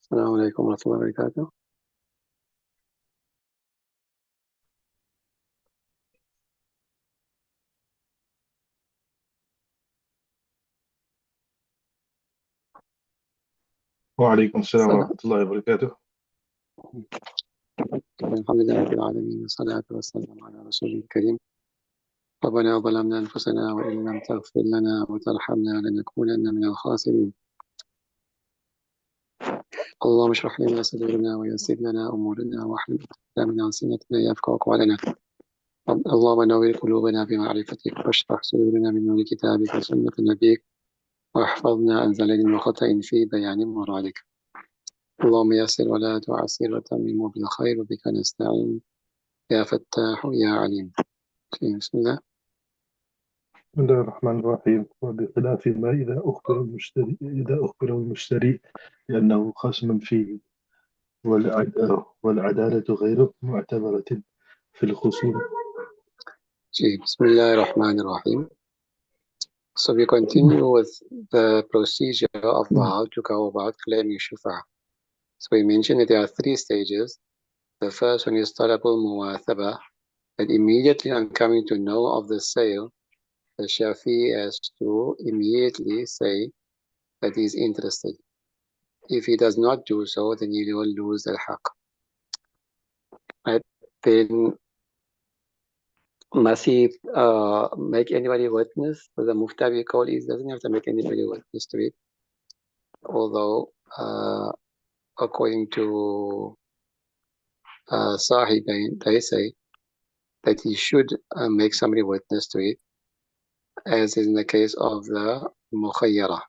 السلام عليكم ورحمة الله وبركاته. وعليكم السلام ورحمة الله وبركاته. الحمد لله رب العالمين، والصلاة والسلام على رسول الكريم. ربنا ظلمنا أنفسنا وإن لم تغفر لنا وترحمنا لنكونن من الخاسرين. اللهم اشرح لنا صدورنا ويسر لنا أمورنا واحلل عقدة من ألسنتنا يفقهوا قولنا. اللهم نور قلوبنا بمعرفتك واشرح صدورنا من نور كتابك وسنة نبيك، واحفظنا عن زلل وخطأ في بيان مرادك. اللهم يسر ولا تعسر وتمم بالخير، وبك نستعين يا فتاح يا عليم. بسم الله. بسم الله الرحمن الرحيم. وبخلاف ما إذا أخبر المشتري لأنه خصم فيه والعدالة غير معتبرة في الخصوم. بسم الله الرحمن الرحيم. So we continue with the procedure of how to go about claiming shufa. So we mentioned that there are three stages. The first one is talabul muwathaba, that immediately on coming to know of the sale, the shafi has to immediately say that he is interested. If he does not do so, then he will lose the haqq. Right? Then must he make anybody witness? So the muftabi call is doesn't have to make anybody witness to it. Although according to Sahibain, they say that he should make somebody witness to it, as is in the case of the mukhayyara.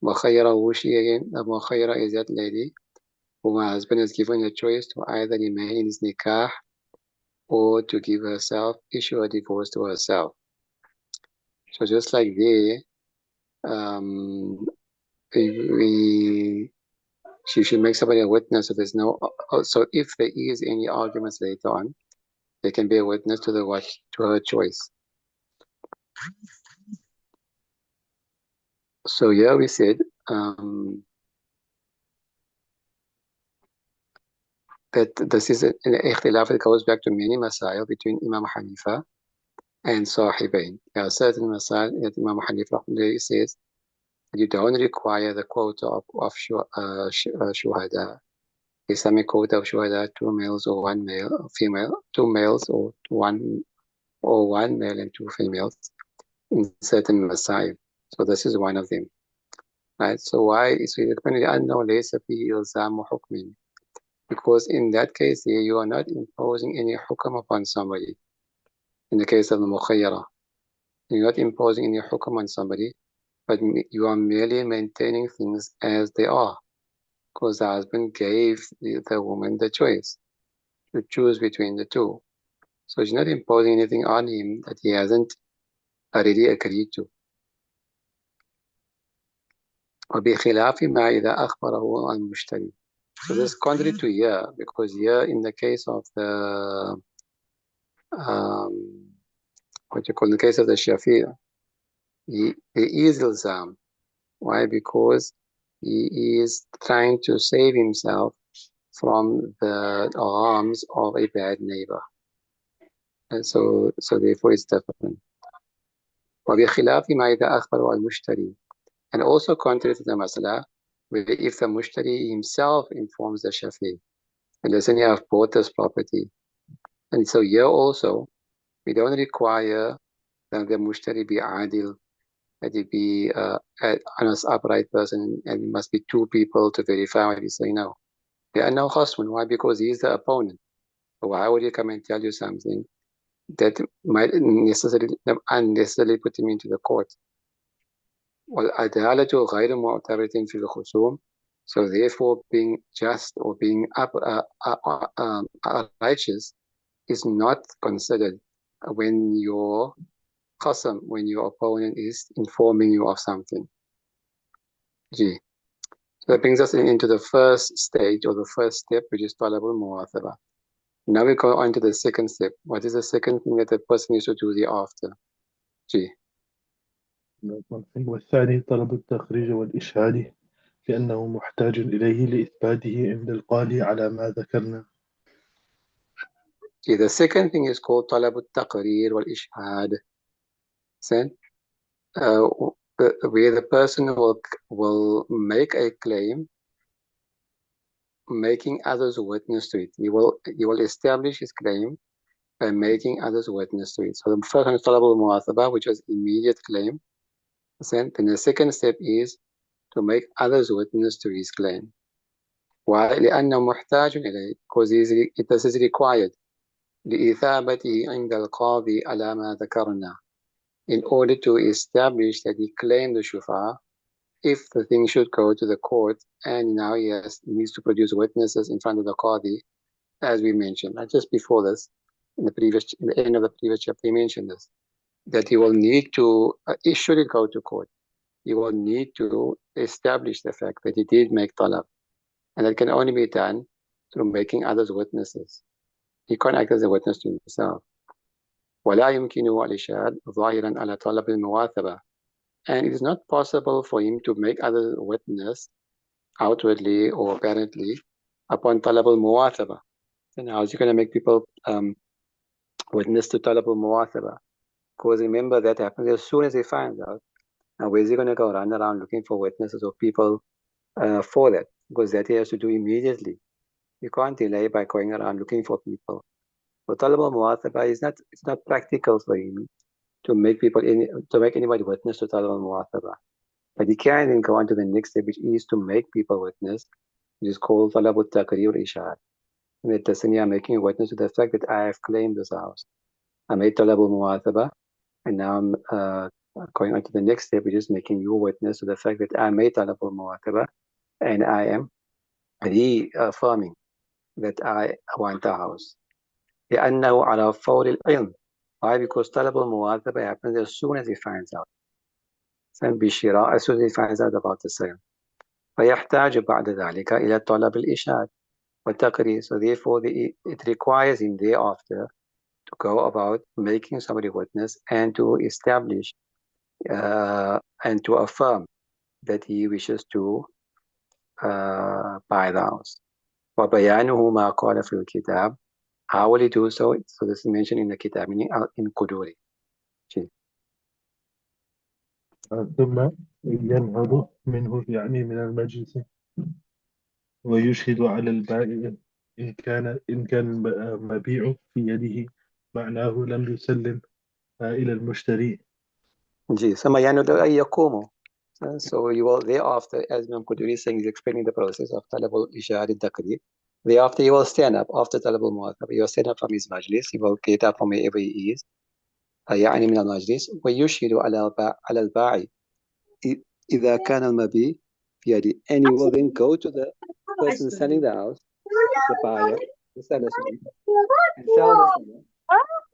Mukhayyara, who she again? The mukhayyara is that lady whom her husband has given a choice to either remain in his nikah or to give herself, issue a divorce to herself. So just like there, she should make somebody a witness. So there's no. So if there is any arguments later on, they can be a witness to her choice. So here we said that this is an ikhtilaf that goes back to many masail between Imam Hanifa and Sahibain. There are certain masail that Imam Hanifa says that you don't require the quota of shuhada. Islamic quota of shuhada, 2 males or 1 male, female, 2 males or one male and 2 females in certain masail. So this is one of them. Right? So why is it because in that case here you are not imposing any hukam upon somebody. In the case of the mukhayyara, you're not imposing any hukam on somebody, but you are merely maintaining things as they are, because the husband gave the woman the choice to choose between the two. So she's not imposing anything on him that he hasn't already agreed to. وبخلاف ما إذا أخبره المشتري. So this is contrary to here, because here in the case of the in the case of the Shafi'i, he is ilzam. Why? Because he is trying to save himself from the harms of a bad neighbor. And so therefore it's different. وبخلاف ما إذا أخبره المشتري. And also contrary to the masala, where if the mushtari himself informs the Shafi'i, and listen, you have bought this property. And so here also, we don't require that the mushtari be adil, that he be an honest, upright person, and it must be 2 people to verify what he's saying. No. There are no khasmun. Why? Because he's the opponent. So why would he come and tell you something that might unnecessarily put him into the court? وَالْعَدَالَةُ غَيْرُ مُعْتَبَرَةٍ فِي الْخُصُومِ. So therefore, being just or being righteous is not considered when your qasam, when your opponent is informing you of something. So that brings us into the first stage or the first step, which is talabul muwathaba. Now we go on to the second step. What is the second thing that the person needs to do thereafter? والثاني طلب التخريج والإشهاد كأنه محتاج إليه لإثباته عند القاضي على ما ذكرنا. The second thing is called طلب التقرير والإشهاد. Where the person will make a claim, making others witness to it. He will establish his claim by making others witness to it. So the first one is طلب المواثبة, which was immediate claim. Then the second step is to make others witness to his claim. Why? لأنه محتاج إليه, because it is required لإثابته عند القاضي على ما ذكرنا, in order to establish that he claimed the shufa. If the thing should go to the court and now he needs to produce witnesses in front of the qadi, as we mentioned, just before this, in the end of the previous chapter, he mentioned this, that he will need to, should it go to court, he will need to establish the fact that he did make talab, and that can only be done through making others witnesses. He can't act as a witness to himself. ولا يمكنه الإشهاد ظاهرا على طلب المواثبة, and it is not possible for him to make others witness outwardly or apparently upon طلب المواثبة. And how is he going to make people witness to طلب المواثبة? Because remember, that happens as soon as he finds out. Now where is he going to go run around looking for witnesses or people for that? Because that he has to do immediately. You can't delay by going around looking for people. So طلب المواثبة it's not practical for him to make anybody witness to طلب المواثبة. But he can then go on to the next step, which is to make people witness, which is called طلب التقرير والإشهاد. And it doesn't mean I'm making a witness to the fact that I have claimed this house. I made طلب المواثبة, and now I'm going on to the next step, which is making you a witness to the fact that I made طلب المواثبة, and I am reaffirming that I want the house. لأنه على فور العلم. Why? Because طلب المواثبة happens as soon as he finds out. بشراء, as soon as he finds out about the sale. فيحتاج بعد ذلك إلى طلب الإشهاد والتقرير. So therefore it requires him thereafter to go about making somebody witness and to establish and to affirm that he wishes to buy the house. وبيانه ما قال في الكتاب. How will he do so? So this is mentioned in the kitab, meaning in Quduri. ثم ينهض منه يعني من المجلس ويشهد على البائع إن كان المبيع في يده معناه لم يسلم إلى المشتري. ثم ينهض أن يقوم. So you will thereafter, as Imam Quduri is saying, he's explaining the process of Talab al-Ishad al-Taqrir. Thereafter, he will stand up after Talab al-Muwathab. He will stand up from his majlis. He will get up from wherever he is. يعني من المجلس ويشهد على الباعي إذا كان المبيع في يده. And he will then go to the person selling the house, the buyer, the seller, and tell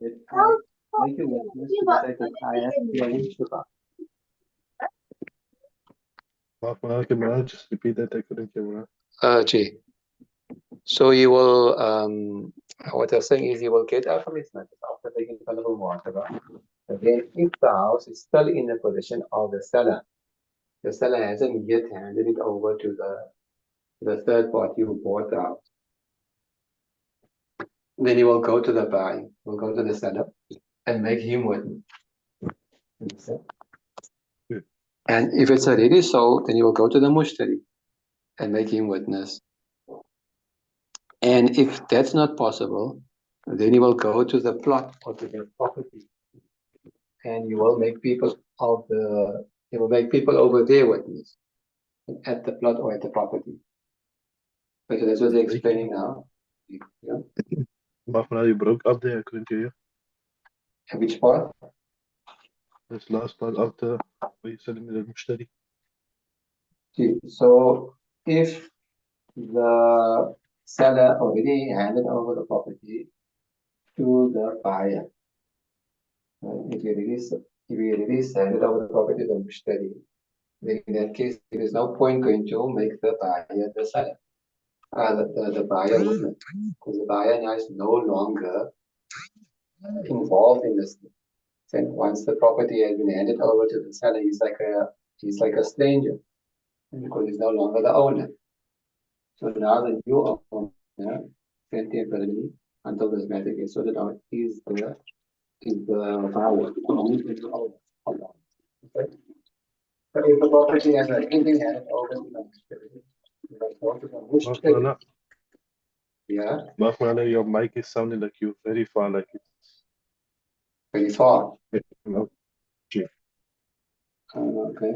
the seller that I make a witness to the fact that I have clearly shubha. Just repeat that. I couldn't hear. Gee. So you will, what I'm saying is you will get out from his method after taking a little water. Again, if the house is still in the possession of the seller hasn't yet handed it over to the third party who bought the house. Then you will go to the buyer, will go to the seller and make him witness. And if it's already sold, then you will go to the mushtari and make him witness. And if that's not possible, then you will go to the plot or to the property, and you will make people over there witness at the plot or at the property. Okay, so that's what they're explaining now. Yeah. You broke up there. I couldn't hear you. And which part? This last part after you said in the mushtari. So if the seller already handed over the property to the buyer, if he already handed over the property to the mushtari, then in that case, there is no point going to make the buyer the seller, the buyer witness, because the buyer now is no longer involved in this. And once the property has been handed over to the seller, he's like a stranger. because he's no longer the owner. So now the new owner can temporarily, until this matter gets sorted out, is the buyer. Okay. So if the property has anything handed over to Mark Moulana, yeah, Mark Moulana, your mic is sounding like you're very far, like it's very far. no. Okay. Okay.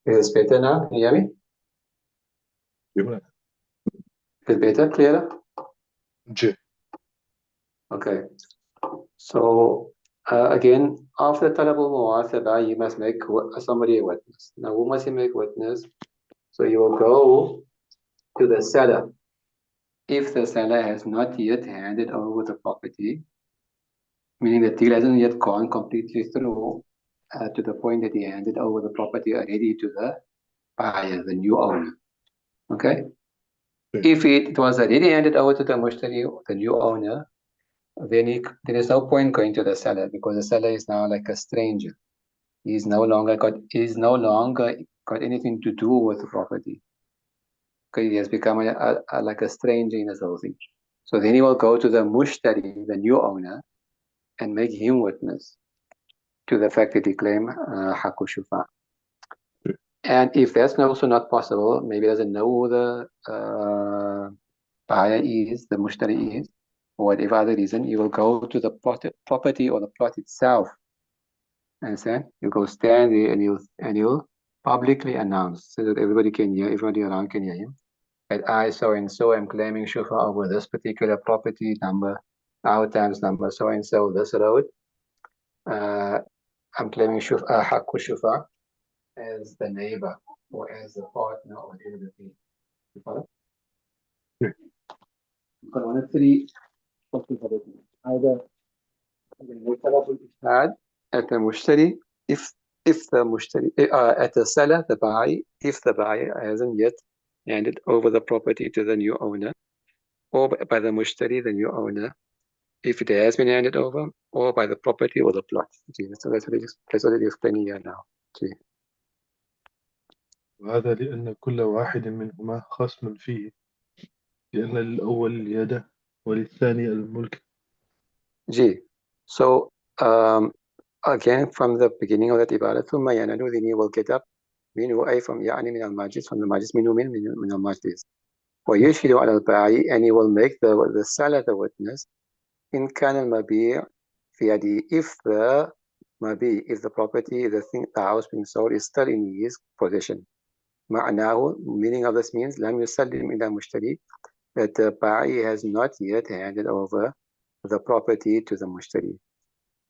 Is it better now? Can you hear me? Gimana? Is it better? Clearer? J. Okay. So again, after talabul muwathaba, you must make somebody a witness. Now, who must you make witness? So you will go to the seller. If the seller has not yet handed over the property, meaning the deal hasn't yet gone completely through to the point that he handed over the property already to the buyer, the new owner. Okay? Okay. If it was already handed over to the mushtari, the new owner, then there is no point going to the seller because the seller is now like a stranger. He's no longer got anything to do with the property. Okay, he has become like a stranger in this whole thing. So then he will go to the mushtari, the new owner, and make him witness to the fact that he claimed haqqu shufa. And if that's also not possible, maybe he doesn't know who the buyer is, the mushtari is, or whatever other reason, you will go to the property or the plot itself. Understand? You go stand there and you'll publicly announce so that everybody can hear, everybody around can hear him. That I so and so am claiming shufa over this particular property number, our times number so and so, this road. I'm claiming shufa, haqqu shufa as the neighbor or as the partner or whatever the thing. You follow? Okay. You've got one of three possibilities. Either at the mushtari, if the mushtari at the seller, the buyer, if the buyer hasn't yet handed over the property to the new owner, or by the mushtari, the new owner, if it has been handed over, or by the property or the plot. Okay, so that's what it is explaining here now. Okay. وهذا لأن كل واحد منهما خصم فيه لأن للأول اليد وللثاني الملك. G. So again from the beginning of that ibadah, ثم ينال, then he will get up منه أي from يعني من المجلس, from the majlis, منه من المجلس. ويشهد على البائع, and he will make the seller the witness. إن كان المبيع في يده, if the mabi, if the property, the thing, the house being sold is still in his possession. معناه, meaning of this means لم يسلم إلى مشتري, that the buyer has not yet handed over the property to the mushtari.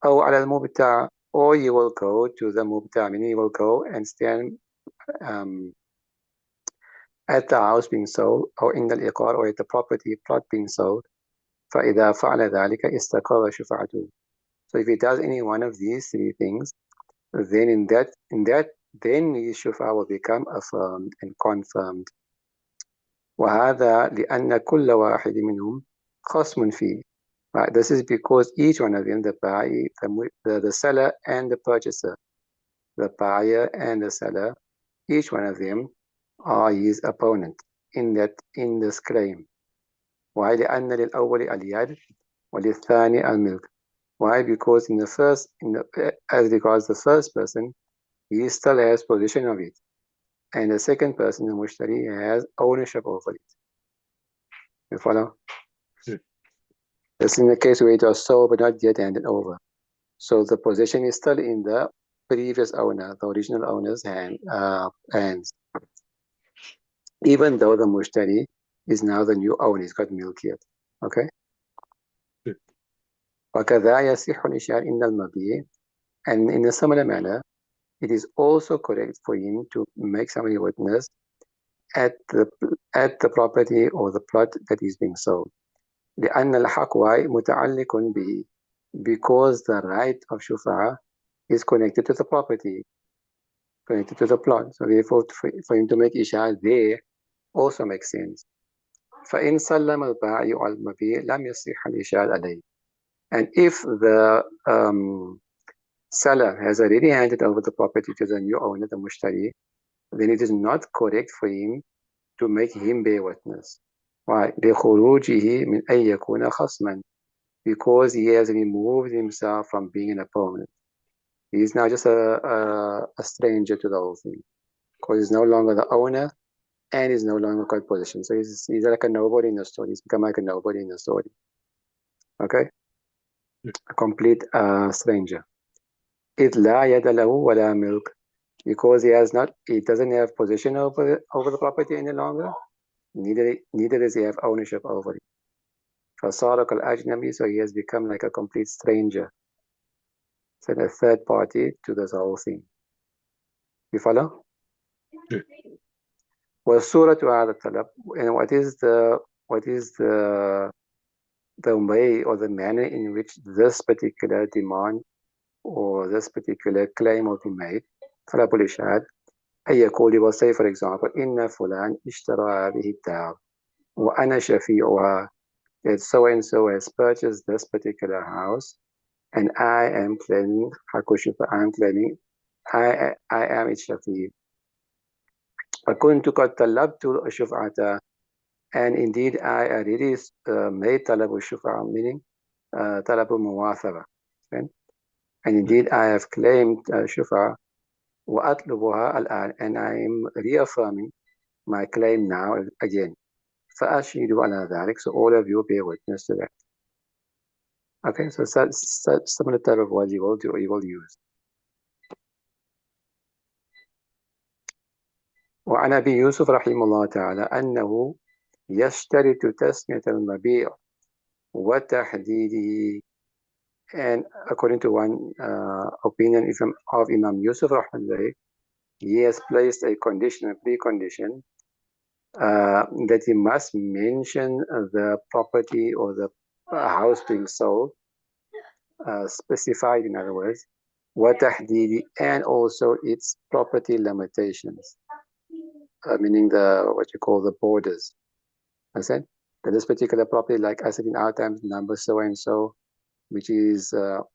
أو على المبتاع, or you will go to the mubta, meaning you will go and stand at the house being sold, or in the iqar, or at the property plot being sold. فإذا فعل ذلك استقر شفعته. So if he does any one of these three things, then then his shufa will become affirmed and confirmed. وهذا لأن كل واحد منهم خصم فيه. Right, this is because each one of them, the buyer, the seller and the purchaser, the buyer and the seller, each one of them are his opponent in this claim. Why? لأن للأول اليد وللثاني الملك. Why? Because as regards the first person, he still has possession of it, and the second person, the mushtari, has ownership over it. You follow? Yeah. This is in the case where it was sold but not yet handed over. So the possession is still in the previous owner, the original owner's hands. Even though the mushtari is now the new owner, he's got milk yet. Okay? Yeah. وكذا يصح الإشارة إن المبيع, and in a similar manner, it is also correct for him to make somebody witness at the property or the plot that is being sold. لأن الحق متعلق به, because the right of shufa'a is connected to the property. connected to the plot. So therefore, for him to make ishar there also makes sense. فإن سلم البائع المبيع لم يصح الإشارة عليه. And if the seller has already handed over the property to the new owner, the mushtari, then it is not correct for him to make him bear witness. Why? لخروجه من أن يكون خصما. Because he has removed himself from being an opponent. He is now just a stranger to the whole thing. Because he's no longer the owner and he's no longer got position. So he's like a nobody in the story. He's become like a nobody in the story. Okay? A complete stranger. إذ لا يد له ولا ملك. Because he doesn't have possession over the property any longer. Neither does he have ownership over it. فصار كالأجنبي, so he has become like a complete stranger. So a third party to this whole thing. You follow? والصورة هذا الطلب, and what is the way or the manner in which this particular demand or this particular claim will be made. طلب الإشهاد أن يقول, you will say for example إن فلان اشترى هذه الدار وأنا شفيعها, that so and so has purchased this particular house and I am claiming I am its shafi. فكنت قد طلبت الشفعة, and indeed I already made طلب الشفعة, meaning طلب المواثبة, and indeed I have claimed شفعة وأطلبها الآن, and I am reaffirming my claim now again. فأشهد على ذلك, so all of you bear witness to that. Okay, so such similar type of words you will use. وعن أبي يوسف رحمه الله تعالى أنه يشترط تسمية المبيع وتحديده. And according to one opinion of Imam Yusuf rahmatullahi, he has placed a condition, a precondition, that he must mention the property or the house being sold, specified in other words, وتحديده, and also its property limitations, meaning what you call the borders. I said that this particular property, like I said in our times, number so and so, which is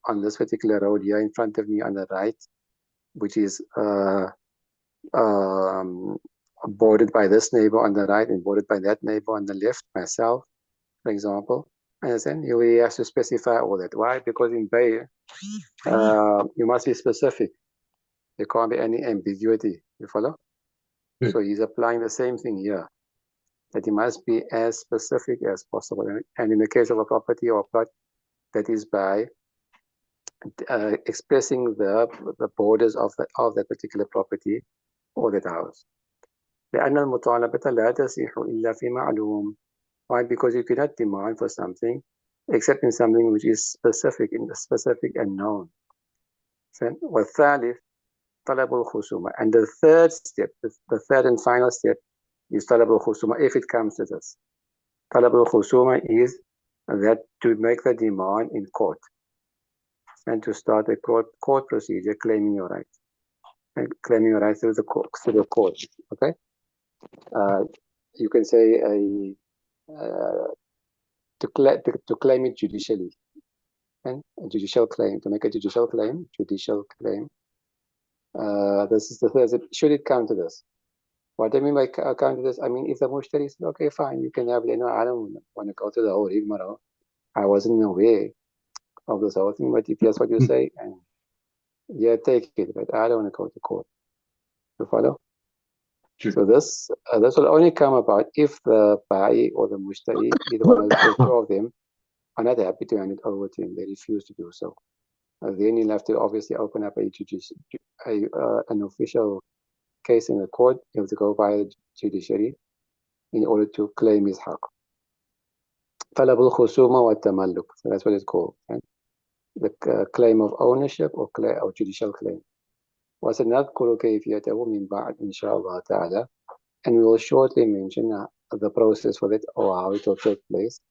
on this particular road here in front of me on the right, which is bordered by this neighbor on the right and bordered by that neighbor on the left, myself, for example. And then you have to specify all that. Why? Because in Bay, you must be specific. There can't be any ambiguity. You follow? So he's applying the same thing here, that he must be as specific as possible. And in the case of a property or a plot, that is by expressing the borders of that particular property or that house. لأن المطالبة لا تصح إلا في معلوم. Why? Because you cannot demand for something except in something which is specific and known. والثالث طلب الخصومة. And the third step, the third and final step, is طلب الخصومة, if it comes to this. طلب الخصومة is that to make the demand in court and to start a court procedure claiming your rights. And claiming your rights through the court. Okay? You can say to claim it judicially. And a judicial claim, to make a judicial claim. This is the third. Should it come to this? What I mean by come to this, I mean if the mushtari says, okay, fine, you can have it. No, I don't want to go to the whole rigmarole. I wasn't aware of this whole thing, but if that's what you say, and yeah, take it, but I don't want to go to court. You follow? Sure. So this will only come about if the bai or the mushtari, either one of the two of them, are not happy to hand it over to him. They refuse to do so. Then he'll have to obviously open up an official case in the court. He'll have to go via the judiciary in order to claim his haq. طلب الخصومة والتملك. So that's what it's called. Right? The claim of ownership or judicial claim. وسنذكر كيفيته من بعد إن شاء الله تعالى. And we will shortly mention the process for it or how it will take place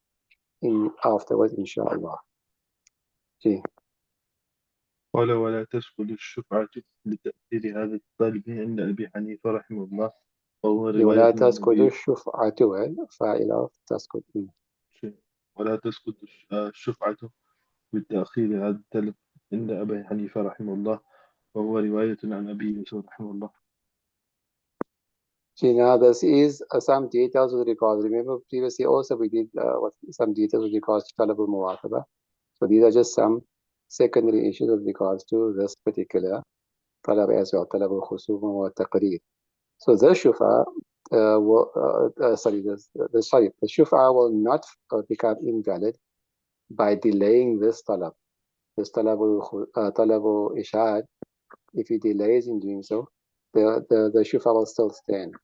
afterwards, inshallah. Gee. قال ولا تسقط الشفعة لتأثير هذا الطالب عند أبي حنيفة رحمه الله، وهو رواية ولا عن تسقط أبي الشفعة فاعل تسقط. ولا تسقط الشفعة بالتأخير هذا الطالب عند أبي حنيفة رحمه الله، وهو رواية عن أبي يوسف رحمه الله. See, now this is some details with regards. Remember previously also we did some details with regards to talab al-muwataba. So these are just some secondary issues with regards to this particular talab as well, talab al-khusuma wa taqreer. So the shufa the shufa will not become invalid by delaying this talab. This talab al-ishad, if he delays in doing so, the shufa will still stand.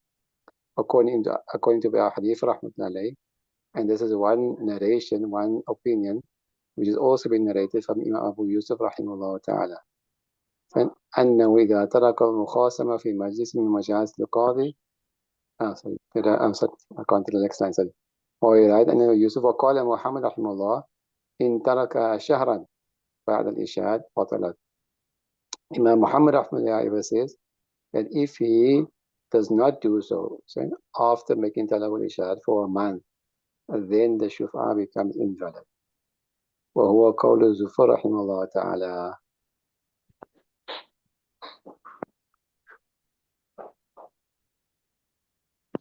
According to Abu Hadith rahmatullahi, and this is one narration, one opinion, which is also been narrated from Imam Abu Yusuf rahimahullah ta'ala. أنه إذا ترك المخاصمة في مجلس من مجالس القاضي sorry, I can't do the next line, sorry. ويراد أن يوسف وقال محمد رحمه الله إن ترك شهرا بعد الإشهاد بطلت. Imam Muhammad rahmahullah says that if he does not do so, after making talab al-ishad for a month, then the shufa becomes invalid. وهو قول الزفر رحمه الله تعالى.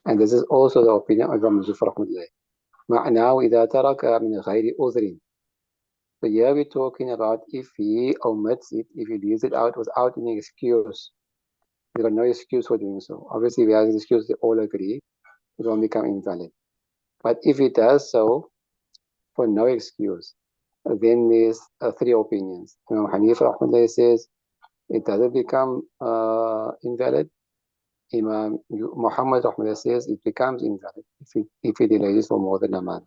And this is also the opinion of Imam Zufar rahmatullah. معناه إذا ترك من غير عذر. So here we're talking about if he omits it, if he leaves it out without any excuse. He's got no excuse for doing so. Obviously, if he has an excuse, they all agree, it won't become invalid. But if he does so for no excuse, then there's three opinions. Imam Hanifa rahmatullah says it doesn't become invalid. Imam Muhammad rahmatullah says it becomes invalid if he delays for more than a month.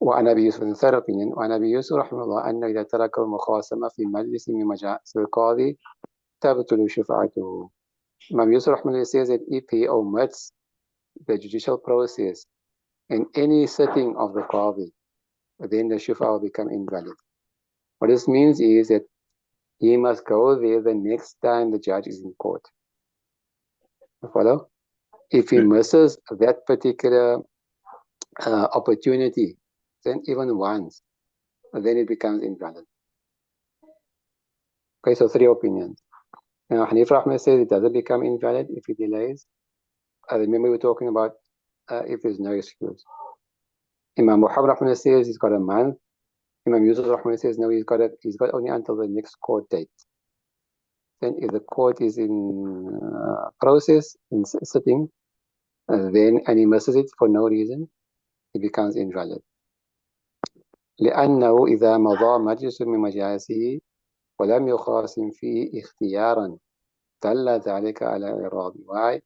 وعن أبي يوسف in third opinion وعن أبي يوسف رحمه الله أنه إذا ترك المخاصمة في مجلس من مجالس القاضي تبطل شفاعته. Imam Yusuf rahmatullah says that if he omits the judicial process in any sitting of the qadi, then the shufa will become invalid. What this means is that he must go there the next time the judge is in court. You follow? If he misses that particular opportunity, then even once, then it becomes invalid. Okay, so three opinions. Now, Hanif Rahman says it doesn't become invalid if he delays. Remember, we were talking about if there's no excuse. Imam Muhammad Rahman says he's got a month. Imam Yusuf Rahman says no, he's got only until the next court date. Then, if the court is in process, in sitting, then and he misses it for no reason, it becomes invalid. لأنه إذا مضى مجلس من مجالسه ولم يخاصم فيه اختيارا دل ذلك على إعراض. Why?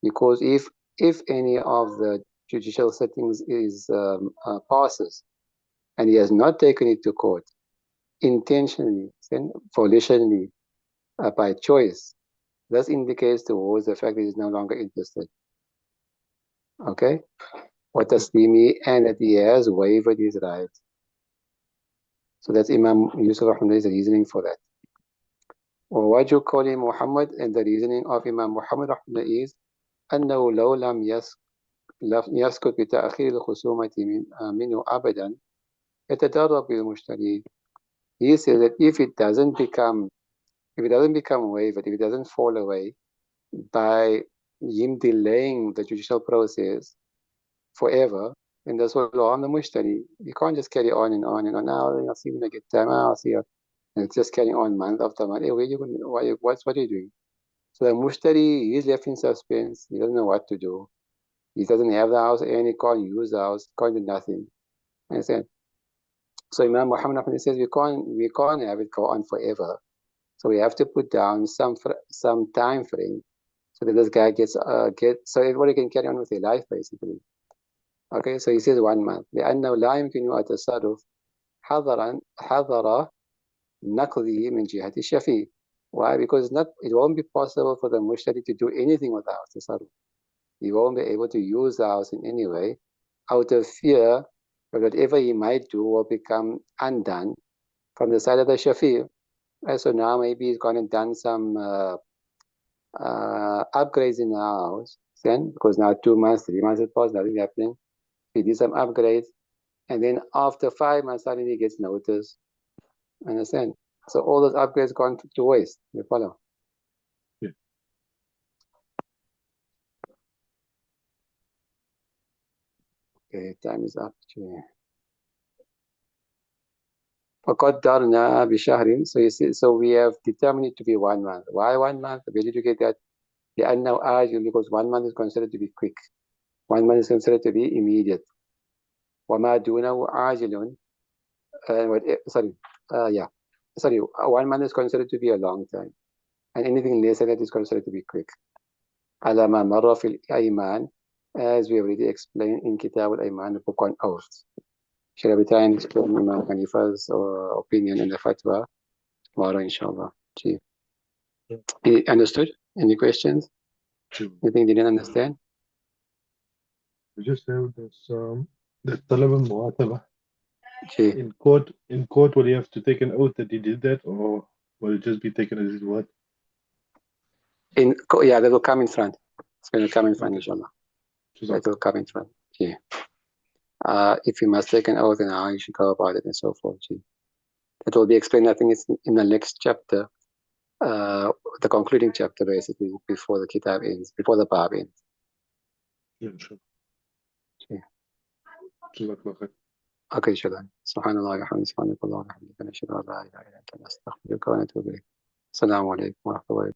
Because if any of the judicial sittings is passes and he has not taken it to court intentionally, volitionally, by choice, this indicates towards the fact that he is no longer interested. Okay? وتسليمه, and that he has waived his right. So that's Imam Yusuf Rahman's reasoning for that. ووجه قول Muhammad, and the reasoning of Imam Muhammad Rahman is أنه لو لم يسكت بتأخير الخصومة منه أبدا يتدرب بالمشتري. He says that if it doesn't become waived, if it doesn't fall away by him delaying the judicial process forever, then that's what harm the mushtari. You can't just carry on and on and on. Now I'll see when I get time. I'll see you. And it's just carrying on month after month. Hey, what are you doing? So the mushtari is left in suspense. He doesn't know what to do. He doesn't have the house and he can't use the house. Can't do nothing. Understand? So Imam Muhammad says we can't have it go on forever. So we have to put down some time frame so that this guy so everybody can carry on with their life basically. Okay, so he says 1 month. لأنه لا يمكن التصرف حضر نقضه من جهة الشفيع. Why? Because it won't be possible for the mushtari to do anything with the house. Tasarruf. He won't be able to use the house in any way out of fear that whatever he might do will become undone from the side of the shafi'. So now maybe he's gone and done some upgrades in the house. Then, because now 2 months, 3 months had passed, nothing happening. He did some upgrades, and then after 5 months, suddenly he gets notice. Understand? So all those upgrades gone to waste. You follow? Yeah. Okay, time is up. فقدرنا بشهر. So you see, so we have determined it to be 1 month. Why 1 month? Where did you get that? لأنه آجل, because 1 month is considered to be quick. 1 month is considered to be immediate. وما دونه عاجل. Sorry. Yeah. Sorry. 1 month is considered to be a long time. And anything less than that is considered to be quick. على ما مر في الأيمان, as we already explained in كتاب الأيمان, the book on oaths. Shall I try and explain Imam Hanifa's opinion in the fatwa tomorrow, inshallah? Gee. Understood? Any questions? Anything you didn't understand? We just have this the talab al-mu'ataba. Gee. In court, will you have to take an oath that he did that, or will it just be taken as his word? Yeah, that will come in front. It's going to come in front, Okay. inshallah. Just That will come in front. Yeah. If you must take an oath and how you should go about it and so forth. Gee. That will be explained, I think it's in the next chapter, the concluding chapter, basically, before the kitab ends, before the bab ends. yeah, sure. Yeah. Jazakallah khair. Okay, inshallah. Subhanallah, alhamdulillah, subhanallah, alhamdulillah, nashhadu an la ilaha illa anta, nastaghfiruka wa natubu ilayk. Assalamu alaikum wa rahmatullahi